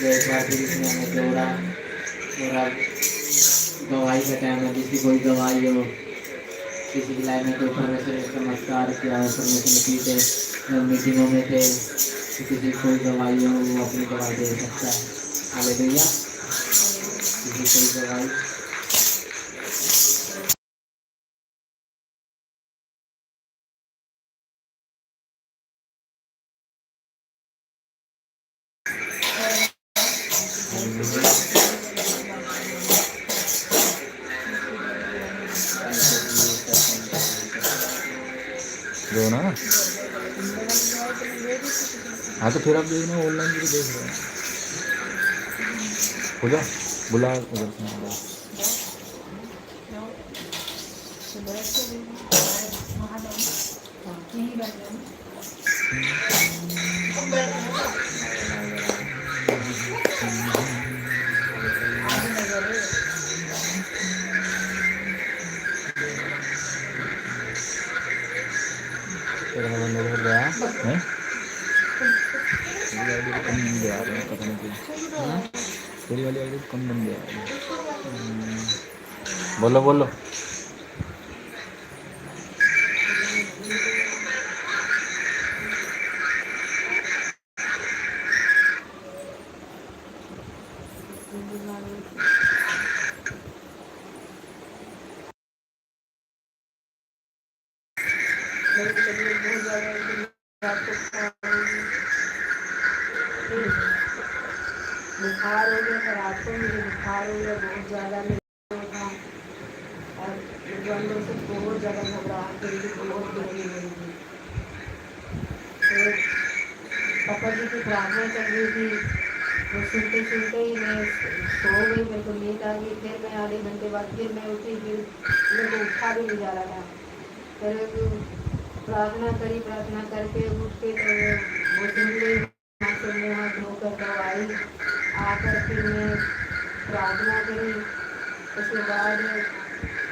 एक बार फिर इसने हमें जोड़ा। और अब गवाही का टाइम है। जिसकी कोई गवाही हो, किसी की लाइफ में कोई परमेश्वर ने चमत्कार किया हो, परमेश्वर ने पीछे मीटिंगों में थे, तो किसी की कोई गवाही हो वो अपनी गवाही दे सकता है। हालेलुया। किसी कोई गवाही। जो ना हाँ तो फिर आप देखना ऑनलाइन भी देख रहे हैं। हो जा बुला उधर से बुला। तेरा बंदा उधर गया है। तेरी आईडी कम बंदे आ रहे हैं, पता नहीं क्यों। तेरी वाली आईडी कम बंदे आ रहे हैं। बोलो बोलो। बुखार हो गया था, रात को मुझे बुखार हो गया बहुत ज़्यादा मेरे था। और अंदर से बहुत ज़्यादा घबराहट हुई थी, बहुत गर्मी हो रही थी। तो पापा जी की प्रार्थना चल रही थी, वो सुनते सुनते ही मैं सो गई। मेरे को नींद आ गई। फिर मैं आधे घंटे बाद फिर मैं उठी, फिर मेरे को उठा भी नहीं जा रहा था। फिर प्रार्थना करी, प्रार्थना करके उठ के तो वो सुन गई। वहाँ से मुँह हाथ धोकर तब आई। आकर फिर मैं प्रार्थना करी। उसके बाद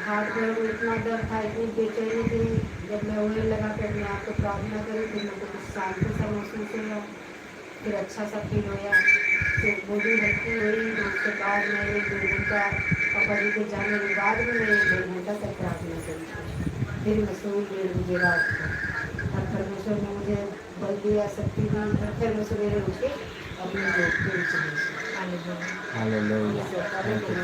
हाथ पैर में इतना दर्द था, इतनी बेचैनी थी। जब मैं ऑयल लगा कर अपने आप को प्रार्थना करी, फिर मेरे को कुछ शांति सा महसूस हुआ, फिर अच्छा सा फील होया। फिर बॉडी हल्की हुई। तो उसके बाद मैं 1-2 घंटा पापा जी के जाने के बाद भी मैं 1-2 घंटा तक प्रार्थना करी। फिर मैं सोई 1:30 बजे रात को। और परमेश्वर ने मुझे बल दिया, शक्ति दी। और फिर मैं सवेरे उठ के अपने जॉब पे चली। Hallelujah. Thank you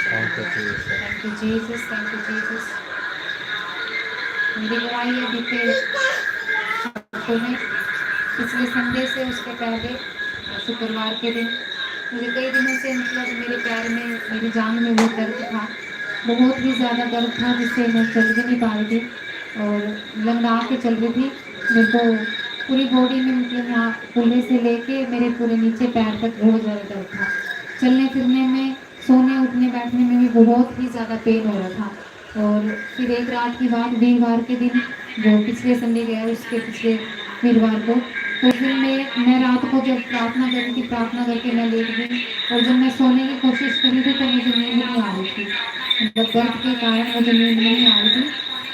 thank you Jesus, thank you Jesus. मेरी गवाही है बीते हफ्तों में, पिछले संडे से उसके पहले शुक्रवार के दिन मुझे कई दिनों से मतलब मेरे पैर में, मेरी जांघ में बहुत दर्द था। बहुत ही ज़्यादा दर्द था जिससे मैं चल भी नहीं पा रही थी और लंगड़ा के चल रही थी। मेरे को पूरी बॉडी में मतलब यहाँ कूल्हे से लेके मेरे पूरे नीचे पैर तक बहुत ज़्यादा दर्द था। चलने फिरने में, सोने उठने बैठने में भी बहुत ही ज़्यादा पेन हो रहा था। और फिर एक रात की बात, वीरवार के दिन जो पिछले संडे गया उसके पिछले वीरवार को, तो फिर मैं रात को जब प्रार्थना कर रही थी, प्रार्थना करके मैं लेट गई। और जब मैं सोने की कोशिश कर रही थी तो मुझे नींद नहीं आ रही थी। मतलब दर्द के कारण मुझे नींद नहीं आ रही थी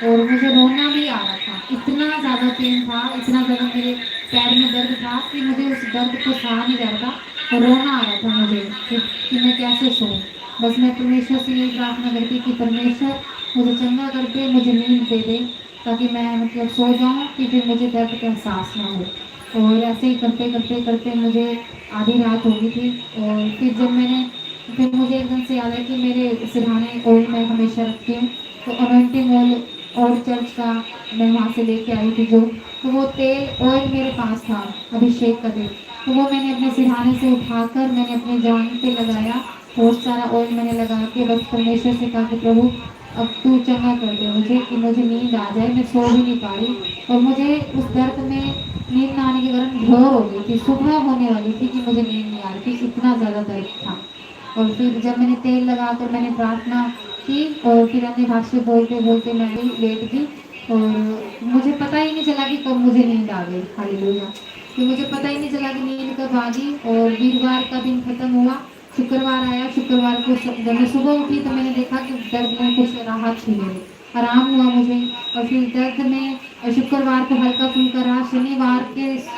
और मुझे रोना भी आ रहा था। इतना ज़्यादा पेन था, इतना ज़्यादा मेरे पैर में दर्द था कि मुझे उस दर्द को सहा नहीं जा रहा था और रोना आ रहा था मुझे कि मैं कैसे सोऊं। बस मैं परमेश्वर से यही प्रार्थना करती कि परमेश्वर मुझे चंगा करके मुझे नींद दे दे, ताकि मैं मतलब सो जाऊं कि फिर मुझे दर्द का एहसास ना हो। और ऐसे ही करते करते करते मुझे आधी रात हो गई थी। और फिर मुझे एकदम से याद है कि मेरे सिरहाने ऑयल मैं हमेशा रखती हूँ, तो अनोइंटिंग ऑयल और चर्च का मैं वहाँ से लेके आई थी जो, तो वो तेल ऑयल मेरे पास था, अभिषेक का तेल। तो वो मैंने अपने सिरहाने से उठाकर मैंने अपने जान पे लगाया। बहुत सारा ऑयल मैंने लगा के बस परमेश्वर से कहा कि प्रभु अब तू चंगा कर दे मुझे, कि मुझे नींद आ जाए, मैं सो भी नहीं पा रही। और मुझे उस दर्द में नींद ना आने के कारण घोर हो गई थी, सुबह होने वाली थी कि मुझे नींद नहीं आ रही थी, इतना ज़्यादा दर्द था। और फिर जब मैंने तेल लगाकर मैंने प्रार्थना की और फिर अन्य भाषा बोलते बोलते मैं भी लेट गई। और मुझे पता ही नहीं चला कि कब मुझे नींद आ गई। हालेलुया। कि मुझे पता ही नहीं चला कि नींद कब आ गई। और वीरवार का दिन खत्म हुआ, शुक्रवार आया। शुक्रवार को जब मैं सुबह उठी तो मैंने देखा कि दर्द में कुछ राहत थी, मेरे आराम हुआ मुझे। और फिर दर्द में शुक्रवार को हल्का फुल्का रहा। शनिवार के